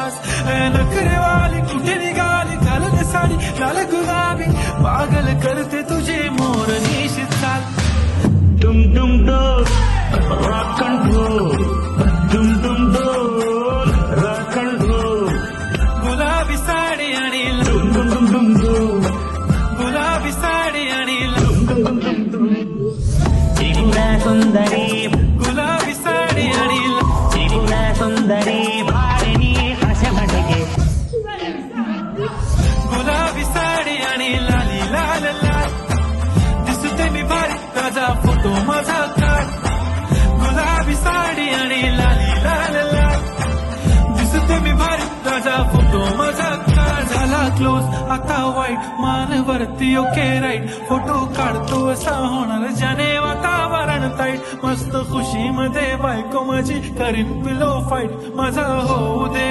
Pass. नखरेवाली कुठे निघाली घालून साडी लाल गुलाबी, पागल करते तुझे मोरनीशी चाल. डुम डुम डोल रॉक अँड रोल, डुम डुम डोल रॉक अँड रोल. गुलाबी साडी आणि डुम डुम डुम डुम डोल, गुलाबी साडी आणि चिगुला सुंदरी, गुलाबी साडी आणि चिगुला सुंदरी भारिणी असे म्हणगे. गुलाबी साडी आणि लाली लाल लाल, दिसते मी भारी ताजा फोटो माझा काढ. गुलाबी साडी आणि लाली लाल लाल, दिसते मी भारी ताजा फोटो माझा काढ. झाला क्लोज आता वाईट, मान वरती ओके राईट, फोटो काढतो असा होणार ज्याने वातावरण ताईट. मस्त खुशी मध्ये बायको माझी करीन पिलो फाईट, माझा होऊ दे